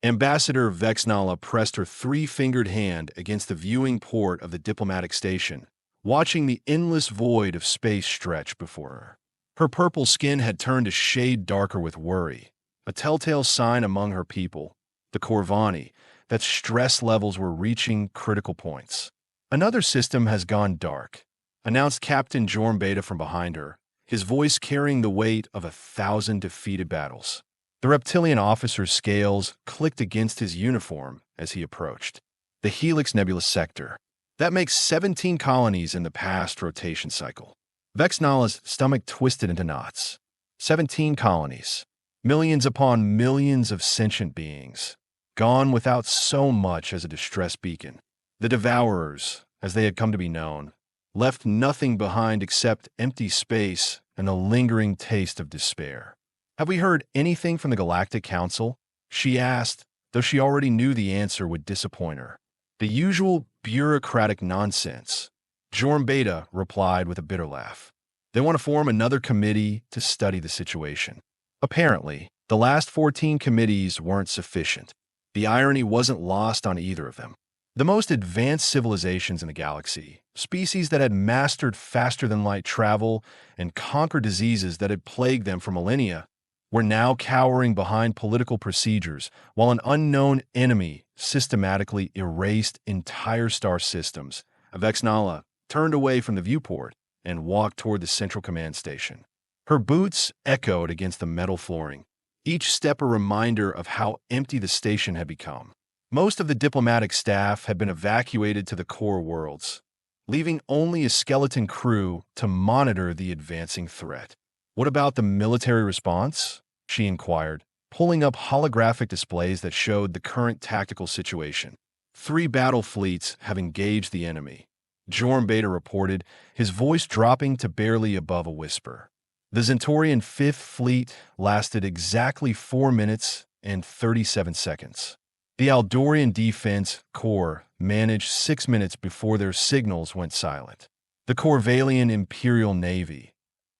Ambassador Vexnala pressed her three-fingered hand against the viewing port of the diplomatic station, watching the endless void of space stretch before her. Her purple skin had turned a shade darker with worry, a telltale sign among her people, the Corvani, that stress levels were reaching critical points. "Another system has gone dark," announced Captain Jorm Beta from behind her, his voice carrying the weight of 1,000 defeated battles. The reptilian officer's scales clicked against his uniform as he approached. "The Helix Nebula Sector. That makes 17 colonies in the past rotation cycle." Vexnala's stomach twisted into knots. 17 colonies. Millions upon millions of sentient beings, gone without so much as a distress beacon. The Devourers, as they had come to be known, left nothing behind except empty space and a lingering taste of despair. "Have we heard anything from the Galactic Council?" she asked, though she already knew the answer would disappoint her. "The usual bureaucratic nonsense," Jorm Beta replied with a bitter laugh. "They want to form another committee to study the situation. Apparently, the last 14 committees weren't sufficient. The irony wasn't lost on either of them. The most advanced civilizations in the galaxy, species that had mastered faster-than-light travel and conquered diseases that had plagued them for millennia, were now cowering behind political procedures, while an unknown enemy systematically erased entire star systems. Vexnala turned away from the viewport and walked toward the central command station. Her boots echoed against the metal flooring, each step a reminder of how empty the station had become. Most of the diplomatic staff had been evacuated to the core worlds, leaving only a skeleton crew to monitor the advancing threat. "What about the military response?" she inquired, pulling up holographic displays that showed the current tactical situation. "3 battle fleets have engaged the enemy," Jorm Beta reported, his voice dropping to barely above a whisper. "The Zentorian 5th Fleet lasted exactly 4 minutes and 37 seconds. The Aldorian Defense Corps managed 6 minutes before their signals went silent. The Corvalian Imperial Navy."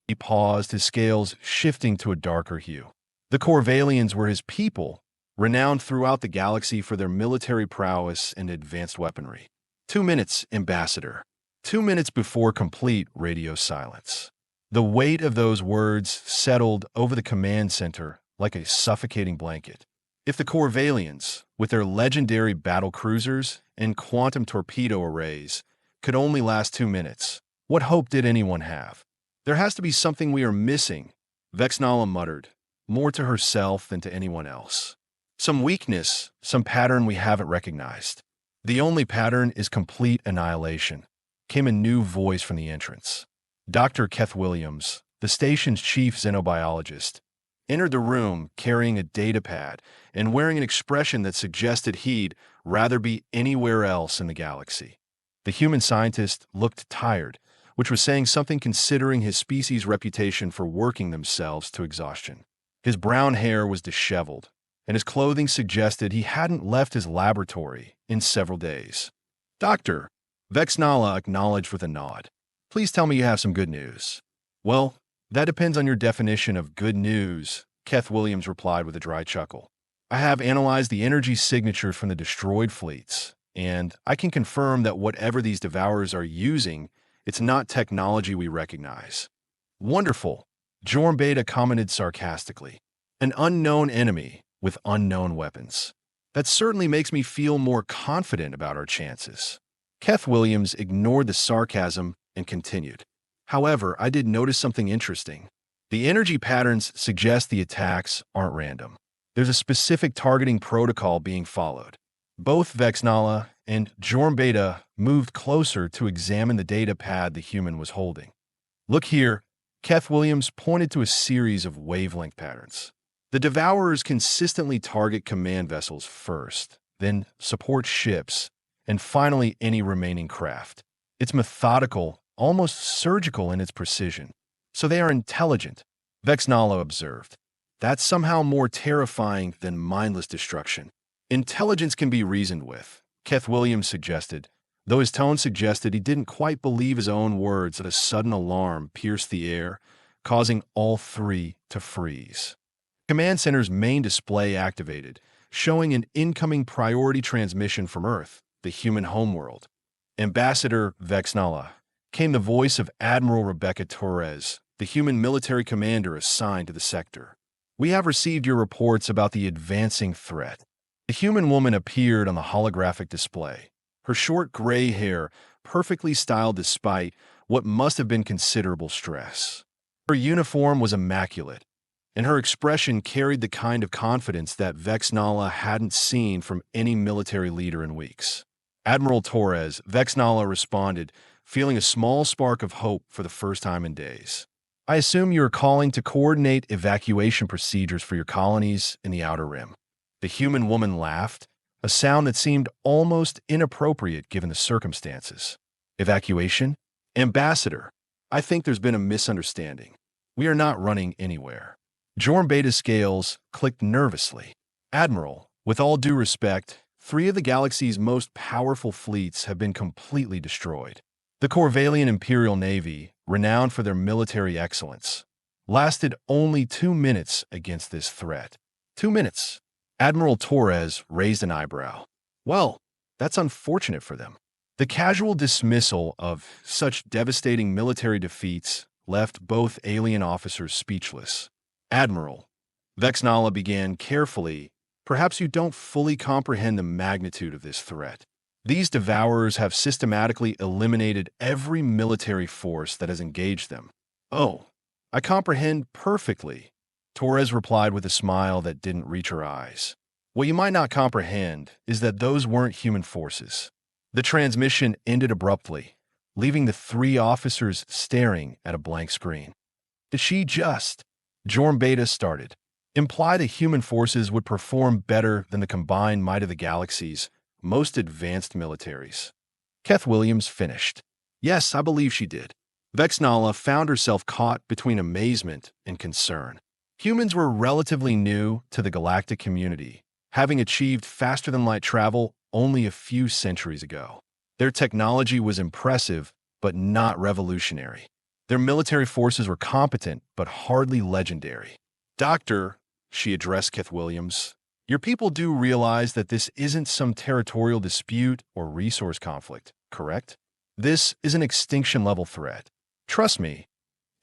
He paused, his scales shifting to a darker hue. "The Corvalians were his people, renowned throughout the galaxy for their military prowess and advanced weaponry. 2 minutes, Ambassador." 2 minutes before complete radio silence. The weight of those words settled over the command center like a suffocating blanket. If the Corvalians, with their legendary battle cruisers and quantum torpedo arrays, could only last 2 minutes, what hope did anyone have? "There has to be something we are missing," Vexnala muttered, more to herself than to anyone else. "Some weakness, some pattern we haven't recognized." "The only pattern is complete annihilation," came a new voice from the entrance. Dr. Keth Williams, the station's chief xenobiologist, entered the room carrying a datapad and wearing an expression that suggested he'd rather be anywhere else in the galaxy. The human scientist looked tired, which was saying something considering his species' reputation for working themselves to exhaustion. His brown hair was disheveled, and his clothing suggested he hadn't left his laboratory in several days. "Doctor," Vexnala acknowledged with a nod. "Please tell me you have some good news." "Well, that depends on your definition of good news," Keth Williams replied with a dry chuckle. "I have analyzed the energy signatures from the destroyed fleets, and I can confirm that whatever these Devourers are using, it's not technology we recognize." "Wonderful," Jorm Beta commented sarcastically. "An unknown enemy with unknown weapons. That certainly makes me feel more confident about our chances." Keth Williams ignored the sarcasm and continued. "However, I did notice something interesting. The energy patterns suggest the attacks aren't random. There's a specific targeting protocol being followed." Both Vexnala and Jorm Beta moved closer to examine the data pad the human was holding. "Look here," Keth Williams pointed to a series of wavelength patterns. "The Devourers consistently target command vessels first, then support ships, and finally any remaining craft. It's methodical, almost surgical in its precision. So they are intelligent," Vexnala observed. "That's somehow more terrifying than mindless destruction." "Intelligence can be reasoned with," Keth Williams suggested, though his tone suggested he didn't quite believe his own words that a sudden alarm pierced the air, causing all three to freeze. Command Center's main display activated, showing an incoming priority transmission from Earth, the human homeworld. Ambassador Vexnala, came the voice of Admiral Rebecca Torres, the human military commander assigned to the sector. We have received your reports about the advancing threat. The human woman appeared on the holographic display, her short gray hair perfectly styled despite what must have been considerable stress. Her uniform was immaculate, and her expression carried the kind of confidence that Vexnala hadn't seen from any military leader in weeks. Admiral Torres, Vexnala responded, feeling a small spark of hope for the first time in days. I assume you are calling to coordinate evacuation procedures for your colonies in the Outer Rim. The human woman laughed, a sound that seemed almost inappropriate given the circumstances. Evacuation? Ambassador, I think there's been a misunderstanding. We are not running anywhere. Jorm Beta's scales clicked nervously. Admiral, with all due respect, 3 of the galaxy's most powerful fleets have been completely destroyed. The Corvallian Imperial Navy, renowned for their military excellence, lasted only 2 minutes against this threat. 2 minutes. Admiral Torres raised an eyebrow. Well, that's unfortunate for them. The casual dismissal of such devastating military defeats left both alien officers speechless. Admiral, Vexnala began carefully, perhaps you don't fully comprehend the magnitude of this threat. These Devourers have systematically eliminated every military force that has engaged them. Oh, I comprehend perfectly, Torres replied with a smile that didn't reach her eyes. What you might not comprehend is that those weren't human forces. The transmission ended abruptly, leaving the 3 officers staring at a blank screen. Did she just, Jorm Beta started, imply that human forces would perform better than the combined might of the galaxy's most advanced militaries? Keth Williams finished. Yes, I believe she did. Vexnala found herself caught between amazement and concern. Humans were relatively new to the galactic community, having achieved faster-than-light travel only a few centuries ago. Their technology was impressive, but not revolutionary. Their military forces were competent, but hardly legendary. Doctor, she addressed Keth Williams, your people do realize that this isn't some territorial dispute or resource conflict, correct? This is an extinction-level threat. Trust me.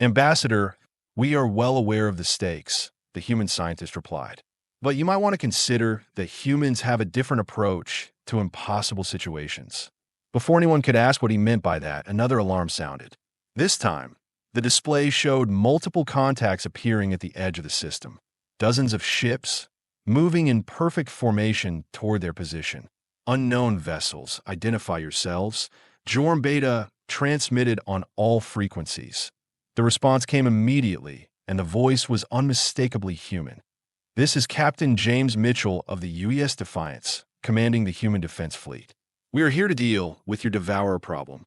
Ambassador, we are well aware of the stakes, the human scientist replied. But you might want to consider that humans have a different approach to impossible situations. Before anyone could ask what he meant by that, another alarm sounded. This time, the display showed multiple contacts appearing at the edge of the system. Dozens of ships, moving in perfect formation toward their position. Unknown vessels, identify yourselves. Jorm Beta transmitted on all frequencies. The response came immediately, and the voice was unmistakably human. This is Captain James Mitchell of the U.S. Defiance, commanding the Human Defense Fleet. We are here to deal with your Devourer problem.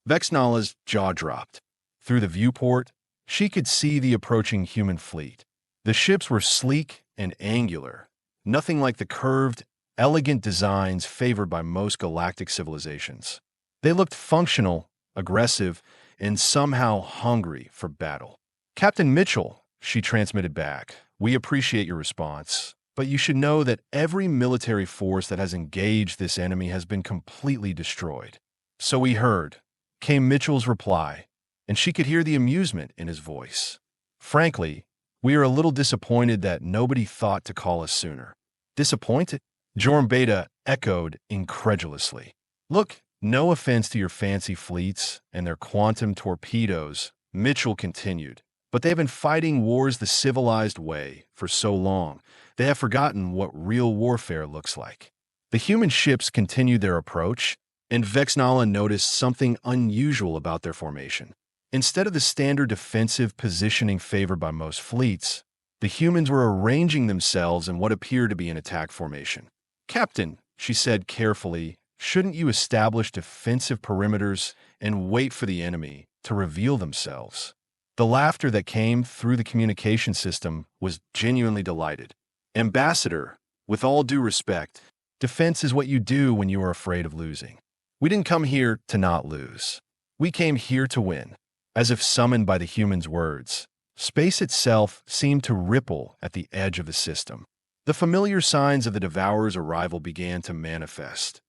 Vexnala's jaw dropped. Through the viewport, she could see the approaching human fleet. The ships were sleek and angular, nothing like the curved, elegant designs favored by most galactic civilizations. They looked functional, aggressive, and somehow hungry for battle. Captain Mitchell, she transmitted back, we appreciate your response, but you should know that every military force that has engaged this enemy has been completely destroyed. So we heard, came Mitchell's reply, and she could hear the amusement in his voice. Frankly, we are a little disappointed that nobody thought to call us sooner. Disappointed? Jorm Beta echoed incredulously. Look, no offense to your fancy fleets and their quantum torpedoes, Mitchell continued, but they have been fighting wars the civilized way for so long, they have forgotten what real warfare looks like. The human ships continued their approach, and Vexnala noticed something unusual about their formation. Instead of the standard defensive positioning favored by most fleets, the humans were arranging themselves in what appeared to be an attack formation. Captain, she said carefully, shouldn't you establish defensive perimeters and wait for the enemy to reveal themselves? The laughter that came through the communication system was genuinely delighted. Ambassador, with all due respect, defense is what you do when you are afraid of losing. We didn't come here to not lose. We came here to win. As if summoned by the human's words, space itself seemed to ripple at the edge of the system. The familiar signs of the Devourer's arrival began to manifest.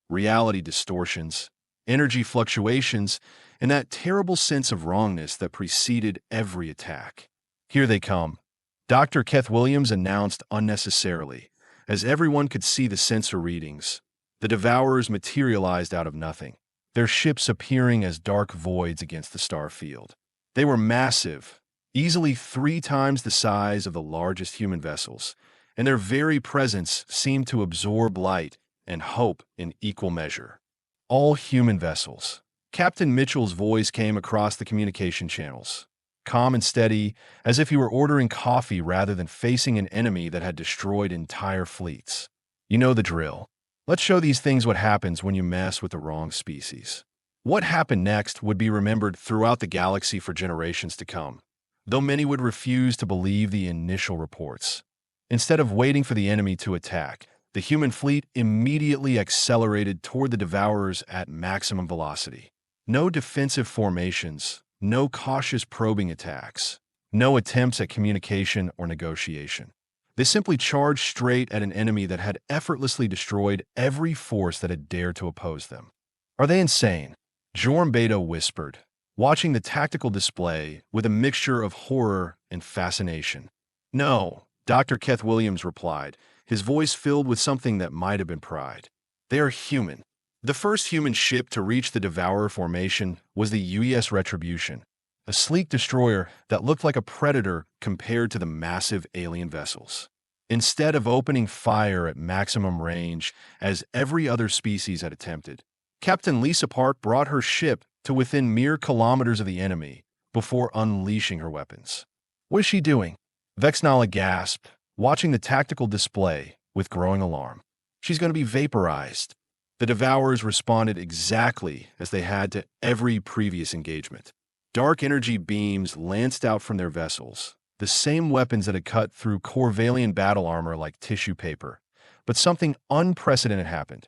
Reality distortions, energy fluctuations, and that terrible sense of wrongness that preceded every attack. Here they come, Dr. Keth Williams announced unnecessarily, as everyone could see the sensor readings. The Devourers materialized out of nothing, their ships appearing as dark voids against the star field. They were massive, easily 3 times the size of the largest human vessels, and their very presence seemed to absorb light and hope in equal measure. All human vessels. Captain Mitchell's voice came across the communication channels, calm and steady, as if he were ordering coffee rather than facing an enemy that had destroyed entire fleets. You know the drill. Let's show these things what happens when you mess with the wrong species. What happened next would be remembered throughout the galaxy for generations to come, though many would refuse to believe the initial reports. Instead of waiting for the enemy to attack, the human fleet immediately accelerated toward the Devourers at maximum velocity. No defensive formations, no cautious probing attacks, no attempts at communication or negotiation. They simply charged straight at an enemy that had effortlessly destroyed every force that had dared to oppose them. Are they insane? Jorm Beta whispered, watching the tactical display with a mixture of horror and fascination. No, Dr. Keth Williams replied, his voice filled with something that might have been pride. They are human. The first human ship to reach the Devourer formation was the UES Retribution, a sleek destroyer that looked like a predator compared to the massive alien vessels. Instead of opening fire at maximum range, as every other species had attempted, Captain Lisa Park brought her ship to within mere kilometers of the enemy before unleashing her weapons. What is she doing? Vexnala gasped, watching the tactical display with growing alarm. She's going to be vaporized. The Devourers responded exactly as they had to every previous engagement. Dark energy beams lanced out from their vessels, the same weapons that had cut through Corvallian battle armor like tissue paper. But something unprecedented happened.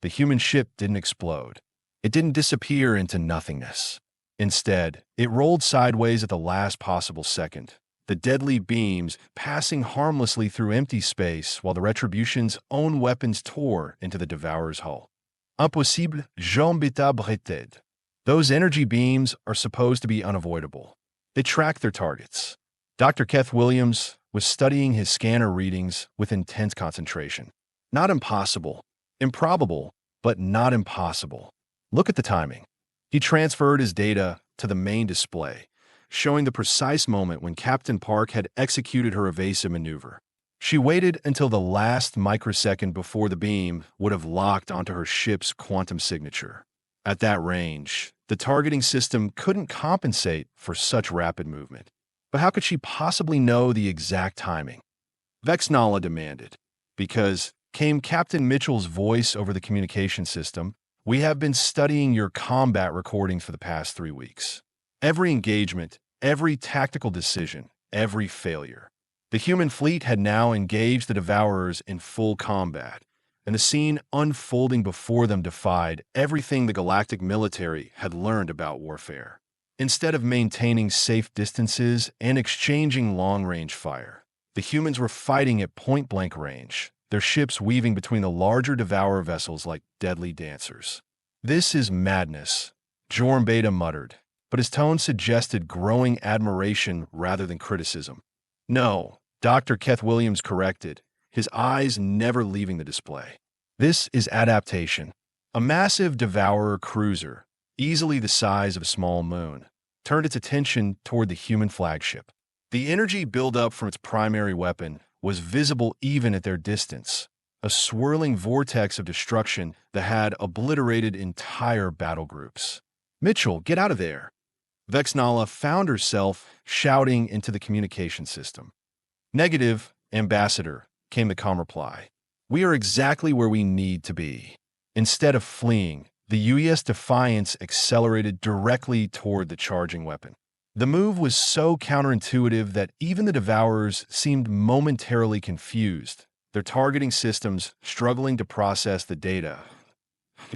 The human ship didn't explode. It didn't disappear into nothingness. Instead, it rolled sideways at the last possible second, the deadly beams passing harmlessly through empty space while the Retribution's own weapons tore into the Devourer's hull. Impossible, Jean Beta breted. Those energy beams are supposed to be unavoidable. They track their targets. Dr. Keth Williams was studying his scanner readings with intense concentration. Not impossible. Improbable, but not impossible. Look at the timing. He transferred his data to the main display, showing the precise moment when Captain Park had executed her evasive maneuver. She waited until the last microsecond before the beam would have locked onto her ship's quantum signature. At that range, the targeting system couldn't compensate for such rapid movement. But how could she possibly know the exact timing? Vexnala demanded. Because, came Captain Mitchell's voice over the communication system, we have been studying your combat recordings for the past 3 weeks. Every engagement, every tactical decision, every failure. The human fleet had now engaged the Devourers in full combat, and the scene unfolding before them defied everything the galactic military had learned about warfare. Instead of maintaining safe distances and exchanging long-range fire, the humans were fighting at point-blank range, their ships weaving between the larger Devourer vessels like deadly dancers. This is madness, Jorm Beta muttered, but his tone suggested growing admiration rather than criticism. No, Dr. Keth Williams corrected, his eyes never leaving the display. This is adaptation. A massive Devourer cruiser, easily the size of a small moon, turned its attention toward the human flagship. The energy buildup from its primary weapon was visible even at their distance, a swirling vortex of destruction that had obliterated entire battle groups. Mitchell, get out of there! Vexnala found herself shouting into the communication system. Negative, Ambassador, came the calm reply. We are exactly where we need to be. Instead of fleeing, the UES Defiance accelerated directly toward the charging weapon. The move was so counterintuitive that even the Devourers seemed momentarily confused, their targeting systems struggling to process the data.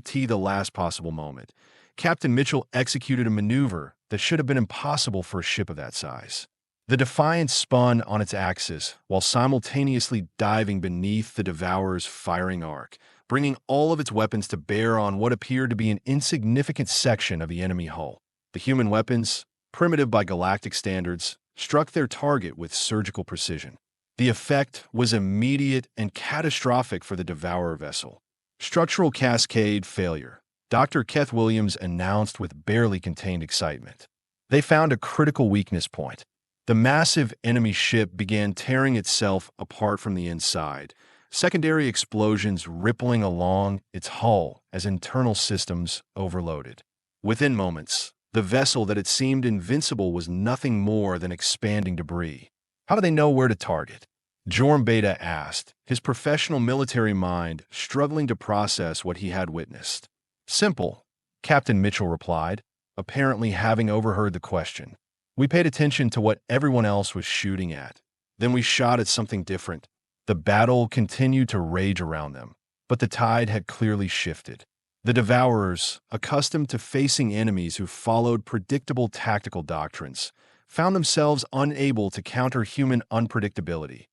To the last possible moment, Captain Mitchell executed a maneuver that should have been impossible for a ship of that size. The Defiance spun on its axis while simultaneously diving beneath the Devourer's firing arc, bringing all of its weapons to bear on what appeared to be an insignificant section of the enemy hull. The human weapons, primitive by galactic standards, struck their target with surgical precision. The effect was immediate and catastrophic for the Devourer vessel. Structural cascade failure, Dr. Keth Williams announced with barely contained excitement. They found a critical weakness point. The massive enemy ship began tearing itself apart from the inside, secondary explosions rippling along its hull as internal systems overloaded. Within moments, the vessel that had seemed invincible was nothing more than expanding debris. How do they know where to target? Jorm Beta asked, his professional military mind struggling to process what he had witnessed. Simple, Captain Mitchell replied, apparently having overheard the question. We paid attention to what everyone else was shooting at. Then we shot at something different. The battle continued to rage around them, but the tide had clearly shifted. The Devourers, accustomed to facing enemies who followed predictable tactical doctrines, found themselves unable to counter human unpredictability.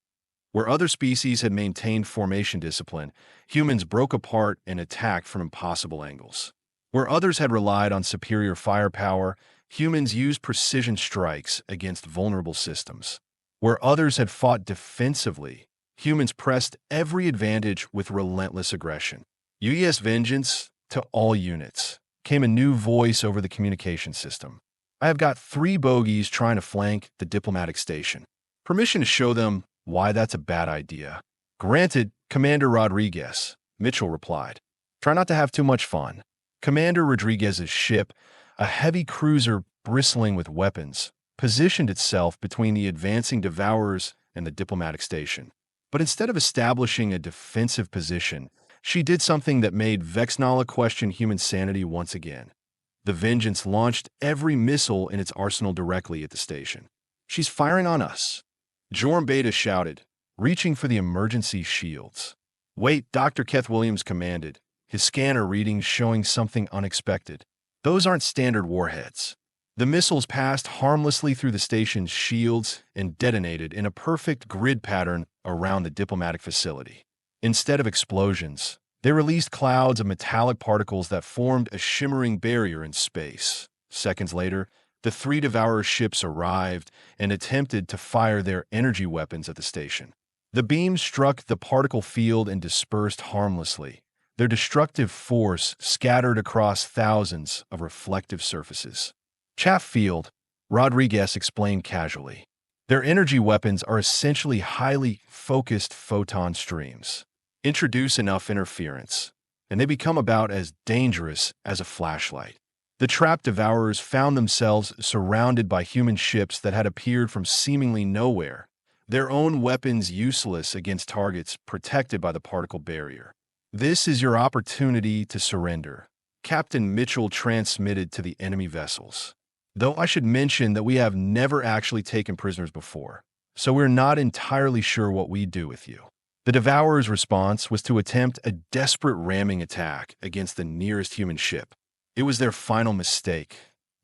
Where other species had maintained formation discipline, humans broke apart and attacked from impossible angles. Where others had relied on superior firepower, humans used precision strikes against vulnerable systems. Where others had fought defensively, humans pressed every advantage with relentless aggression. UES Vengeance, to all units, came a new voice over the communication system. I have got 3 bogies trying to flank the diplomatic station. Permission to show them why that's a bad idea. Granted, Commander Rodriguez, Mitchell replied. Try not to have too much fun. Commander Rodriguez's ship, a heavy cruiser bristling with weapons, positioned itself between the advancing Devourers and the diplomatic station. But instead of establishing a defensive position, she did something that made Vexnala question human sanity once again. The Vengeance launched every missile in its arsenal directly at the station. She's firing on us. Jorm Beta shouted, reaching for the emergency shields. Wait, Dr. Keth Williams commanded, his scanner readings showing something unexpected. Those aren't standard warheads. The missiles passed harmlessly through the station's shields and detonated in a perfect grid pattern around the diplomatic facility. Instead of explosions, they released clouds of metallic particles that formed a shimmering barrier in space. Seconds later, the 3 Devourer ships arrived and attempted to fire their energy weapons at the station. The beams struck the particle field and dispersed harmlessly, their destructive force scattered across thousands of reflective surfaces. Chaff field, Rodriguez explained casually. Their energy weapons are essentially highly focused photon streams. Introduce enough interference, and they become about as dangerous as a flashlight. The trapped Devourers found themselves surrounded by human ships that had appeared from seemingly nowhere, their own weapons useless against targets protected by the particle barrier. This is your opportunity to surrender, Captain Mitchell transmitted to the enemy vessels. Though I should mention that we have never actually taken prisoners before, so we're not entirely sure what we do with you. The Devourer's response was to attempt a desperate ramming attack against the nearest human ship. It was their final mistake.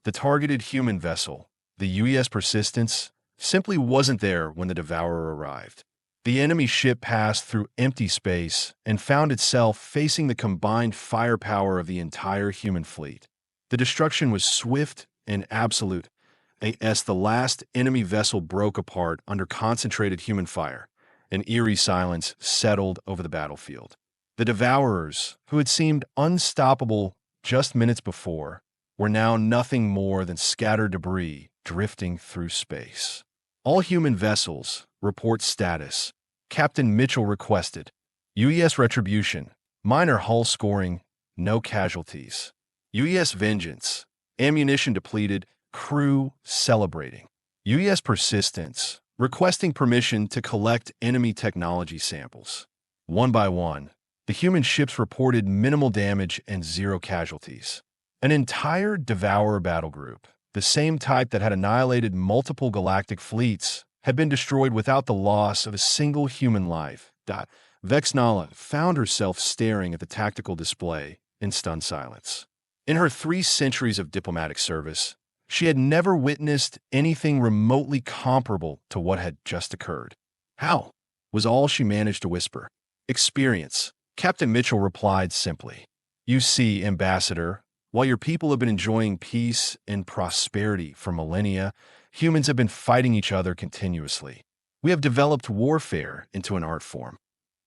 The targeted human vessel, the UES Persistence, simply wasn't there when the Devourer arrived. The enemy ship passed through empty space and found itself facing the combined firepower of the entire human fleet. The destruction was swift and absolute, as the last enemy vessel broke apart under concentrated human fire. An eerie silence settled over the battlefield. The Devourers, who had seemed unstoppable just minutes before, were now nothing more than scattered debris drifting through space. All human vessels, report status. Captain Mitchell requested. UES Retribution, minor hull scoring, no casualties. UES Vengeance, ammunition depleted, crew celebrating. UES Persistence, requesting permission to collect enemy technology samples. One by one, the human ships reported minimal damage and 0 casualties. An entire Devourer battle group, the same type that had annihilated multiple galactic fleets, had been destroyed without the loss of a single human life. Vexnala found herself staring at the tactical display in stunned silence. In her 3 centuries of diplomatic service, She had never witnessed anything remotely comparable to what had just occurred. "How?" was all she managed to whisper. "Experience," Captain Mitchell replied simply. "You see, Ambassador, while your people have been enjoying peace and prosperity for millennia, humans have been fighting each other continuously. We have developed warfare into an art form."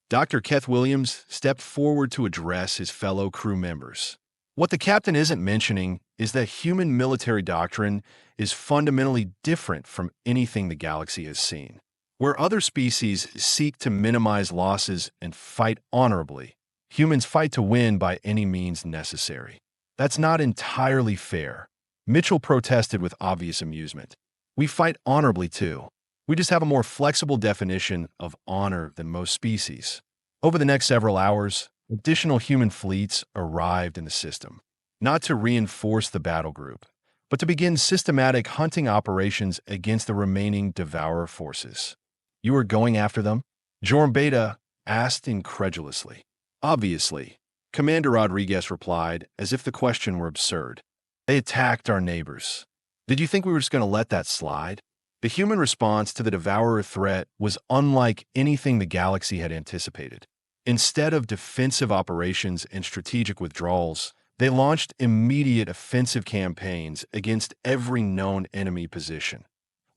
Dr. Keth Williams stepped forward to address his fellow crew members. What the captain isn't mentioning is that human military doctrine is fundamentally different from anything the galaxy has seen. Where other species seek to minimize losses and fight honorably, humans fight to win by any means necessary. That's not entirely fair. Mitchell protested with obvious amusement. "We fight honorably too. We just have a more flexible definition of honor than most species." Over the next several hours, additional human fleets arrived in the system, not to reinforce the battle group, but to begin systematic hunting operations against the remaining Devourer forces. "You are going after them?" Jorm Beta asked incredulously. "Obviously," Commander Rodriguez replied, as if the question were absurd. "They attacked our neighbors. Did you think we were just going to let that slide?" The human response to the Devourer threat was unlike anything the galaxy had anticipated. Instead of defensive operations and strategic withdrawals, they launched immediate offensive campaigns against every known enemy position.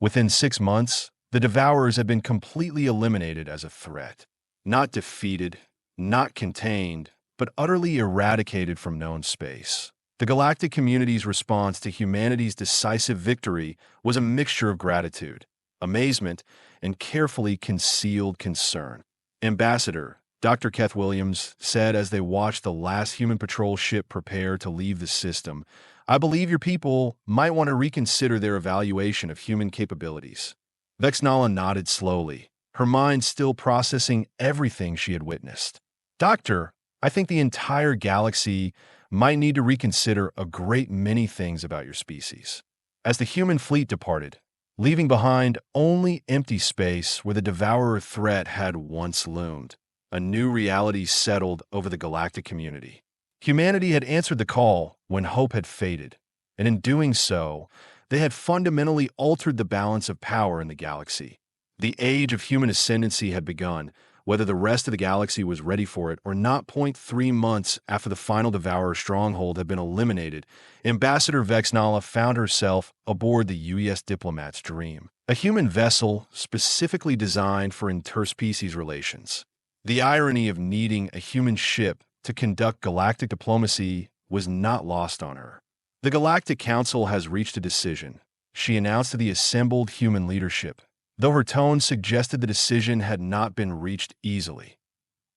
Within 6 months, the Devourers had been completely eliminated as a threat. Not defeated, not contained, but utterly eradicated from known space. The galactic community's response to humanity's decisive victory was a mixture of gratitude, amazement, and carefully concealed concern. "Ambassador," Dr. Keth Williams said as they watched the last human patrol ship prepare to leave the system, "I believe your people might want to reconsider their evaluation of human capabilities." Vexnala nodded slowly, her mind still processing everything she had witnessed. "Doctor, I think the entire galaxy might need to reconsider a great many things about your species." As the human fleet departed, leaving behind only empty space where the Devourer threat had once loomed, a new reality settled over the galactic community. Humanity had answered the call when hope had faded, and in doing so, they had fundamentally altered the balance of power in the galaxy. The age of human ascendancy had begun, whether the rest of the galaxy was ready for it or not. 3 months after the final Devourer stronghold had been eliminated, Ambassador Vexnala found herself aboard the UES Diplomat's Dream, a human vessel specifically designed for interspecies relations. The irony of needing a human ship to conduct galactic diplomacy was not lost on her. "The Galactic Council has reached a decision," she announced to the assembled human leadership, though her tone suggested the decision had not been reached easily.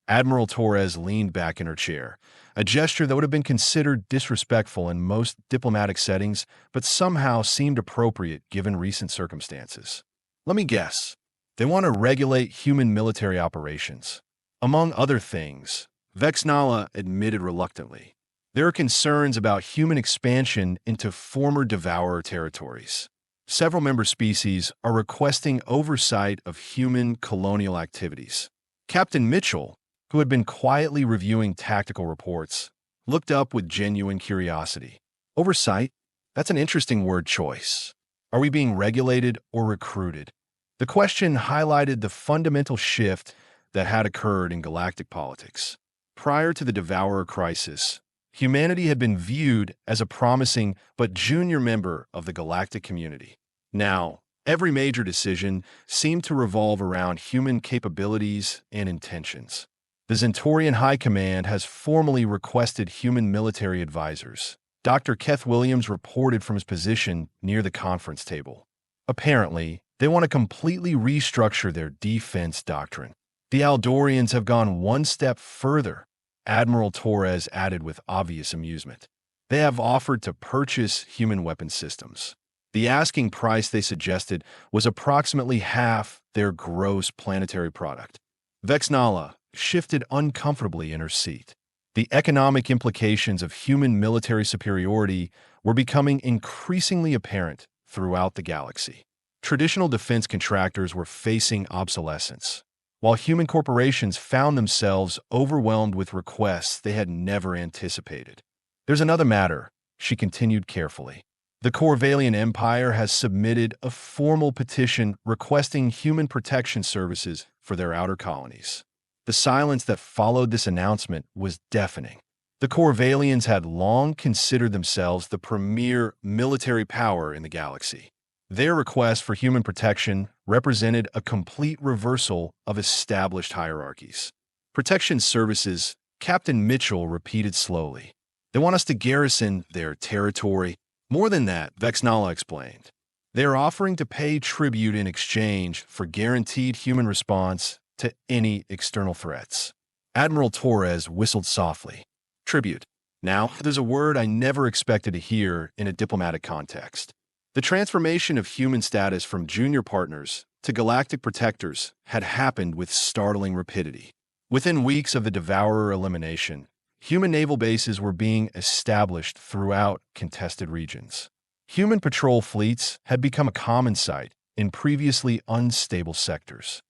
Admiral Torres leaned back in her chair, a gesture that would have been considered disrespectful in most diplomatic settings, but somehow seemed appropriate given recent circumstances. "Let me guess. They want to regulate human military operations." Among other things, Vexnala admitted reluctantly, there are concerns about human expansion into former Devourer territories. Several member species are requesting oversight of human colonial activities. Captain Mitchell, who had been quietly reviewing tactical reports, looked up with genuine curiosity. "Oversight? That's an interesting word choice. Are we being regulated or recruited?" The question highlighted the fundamental shift that had occurred in galactic politics. Prior to the Devourer crisis, humanity had been viewed as a promising but junior member of the galactic community. Now, every major decision seemed to revolve around human capabilities and intentions. The Zentorian High Command has formally requested human military advisors. Dr. Keth Williams reported from his position near the conference table. Apparently, they want to completely restructure their defense doctrine. "The Aldorians have gone one step further," Admiral Torres added with obvious amusement. "They have offered to purchase human weapon systems. The asking price they suggested was approximately half their gross planetary product." Vexnala shifted uncomfortably in her seat. The economic implications of human military superiority were becoming increasingly apparent throughout the galaxy. Traditional defense contractors were facing obsolescence, while human corporations found themselves overwhelmed with requests they had never anticipated. "There's another matter," she continued carefully. The Corvallian Empire has submitted a formal petition requesting human protection services for their outer colonies. The silence that followed this announcement was deafening. The Corvallians had long considered themselves the premier military power in the galaxy. Their request for human protection represented a complete reversal of established hierarchies. Protection services, Captain Mitchell repeated slowly. They want us to garrison their territory. More than that, Vexnala explained. They are offering to pay tribute in exchange for guaranteed human response to any external threats. Admiral Torres whistled softly. Tribute. Now, there's a word I never expected to hear in a diplomatic context. The transformation of human status from junior partners to galactic protectors had happened with startling rapidity. Within weeks of the Devourer elimination, human naval bases were being established throughout contested regions. Human patrol fleets had become a common sight in previously unstable sectors.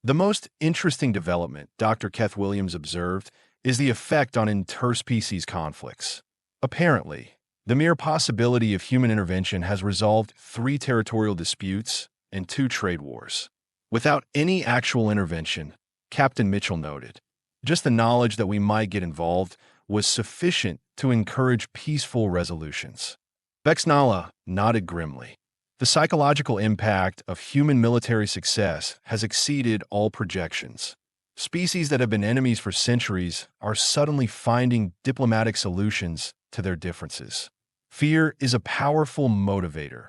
The most interesting development, Dr. Keth Williams observed, is the effect on interspecies conflicts. Apparently, the mere possibility of human intervention has resolved 3 territorial disputes and 2 trade wars. Without any actual intervention, Captain Mitchell noted, just the knowledge that we might get involved was sufficient to encourage peaceful resolutions. Vexnala nodded grimly. The psychological impact of human military success has exceeded all projections. Species that have been enemies for centuries are suddenly finding diplomatic solutions to their differences. Fear is a powerful motivator,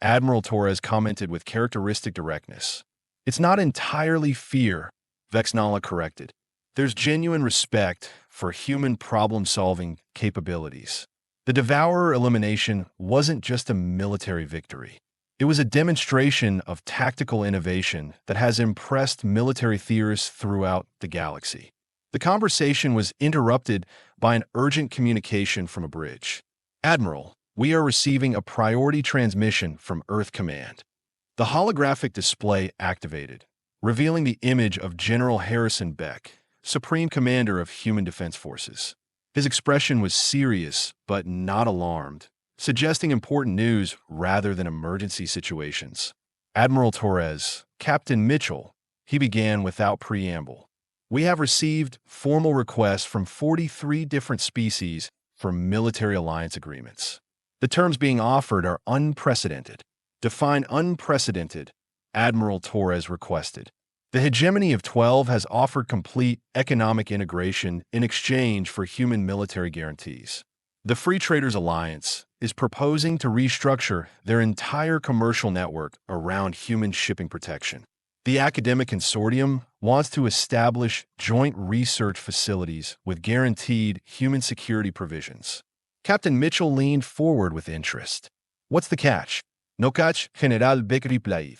Admiral Torres commented with characteristic directness. It's not entirely fear, Vexnala corrected. There's genuine respect for human problem-solving capabilities. The Devourer elimination wasn't just a military victory. It was a demonstration of tactical innovation that has impressed military theorists throughout the galaxy. The conversation was interrupted by an urgent communication from a bridge. Admiral, we are receiving a priority transmission from Earth Command. The holographic display activated, revealing the image of General Harrison Beck, Supreme Commander of Human Defense Forces. His expression was serious but not alarmed, suggesting important news rather than emergency situations. Admiral Torres, Captain Mitchell, he began without preamble. We have received formal requests from 43 different species for military alliance agreements. The terms being offered are unprecedented. Define unprecedented, Admiral Torres requested. The hegemony of 12 has offered complete economic integration in exchange for human military guarantees. The Free Traders Alliance is proposing to restructure their entire commercial network around human shipping protection. The Academic Consortium wants to establish joint research facilities with guaranteed human security provisions. Captain Mitchell leaned forward with interest. What's the catch? No catch, General Beck replied.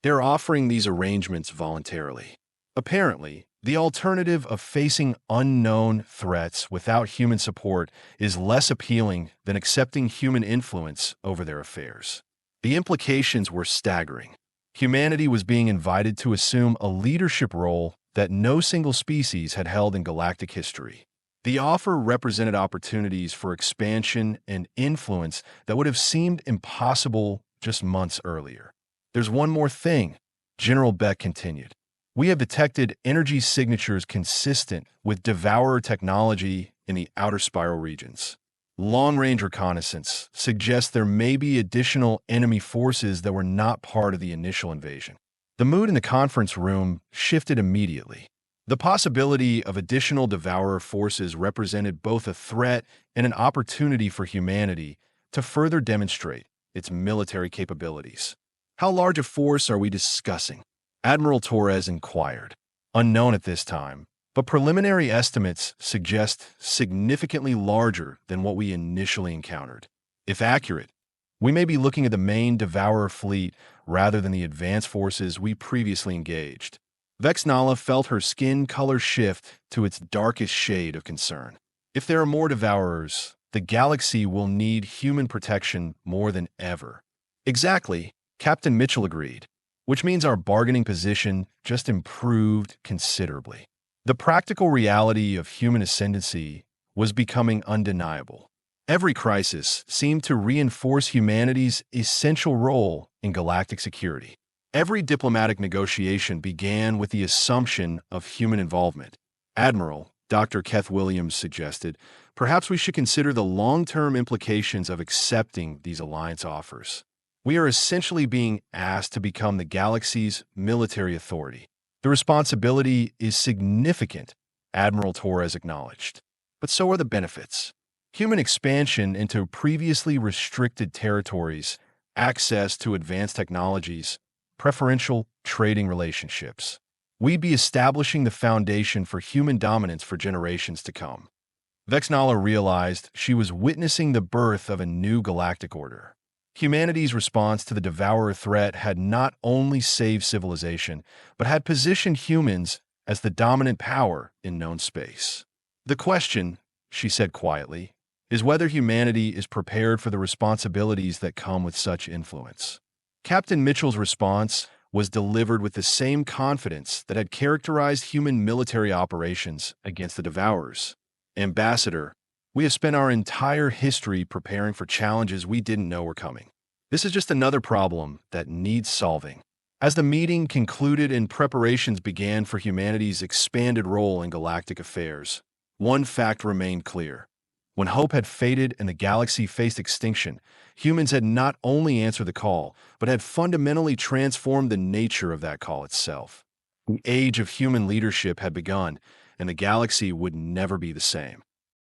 They're offering these arrangements voluntarily. Apparently, the alternative of facing unknown threats without human support is less appealing than accepting human influence over their affairs. The implications were staggering. Humanity was being invited to assume a leadership role that no single species had held in galactic history. The offer represented opportunities for expansion and influence that would have seemed impossible just months earlier. There's one more thing, General Beck continued. We have detected energy signatures consistent with Devourer technology in the outer spiral regions. Long-range reconnaissance suggests there may be additional enemy forces that were not part of the initial invasion. The mood in the conference room shifted immediately. The possibility of additional Devourer forces represented both a threat and an opportunity for humanity to further demonstrate its military capabilities. How large a force are we discussing? Admiral Torres inquired. Unknown at this time, but preliminary estimates suggest significantly larger than what we initially encountered. If accurate, we may be looking at the main Devourer fleet rather than the advanced forces we previously engaged. Vexnala felt her skin color shift to its darkest shade of concern. If there are more Devourers, the galaxy will need human protection more than ever. Exactly, Captain Mitchell agreed, which means our bargaining position just improved considerably. The practical reality of human ascendancy was becoming undeniable. Every crisis seemed to reinforce humanity's essential role in galactic security. Every diplomatic negotiation began with the assumption of human involvement. Admiral Dr. Keth Williams suggested, perhaps we should consider the long-term implications of accepting these alliance offers. We are essentially being asked to become the galaxy's military authority. The responsibility is significant, Admiral Torres acknowledged. But so are the benefits. Human expansion into previously restricted territories, access to advanced technologies, preferential trading relationships. We'd be establishing the foundation for human dominance for generations to come. Vexnala realized she was witnessing the birth of a new galactic order. Humanity's response to the Devourer threat had not only saved civilization, but had positioned humans as the dominant power in known space. The question, she said quietly, is whether humanity is prepared for the responsibilities that come with such influence. Captain Mitchell's response was delivered with the same confidence that had characterized human military operations against the Devourers. Ambassador, we have spent our entire history preparing for challenges we didn't know were coming. This is just another problem that needs solving. As the meeting concluded and preparations began for humanity's expanded role in galactic affairs, one fact remained clear. When hope had faded and the galaxy faced extinction, humans had not only answered the call, but had fundamentally transformed the nature of that call itself. The age of human leadership had begun, and the galaxy would never be the same.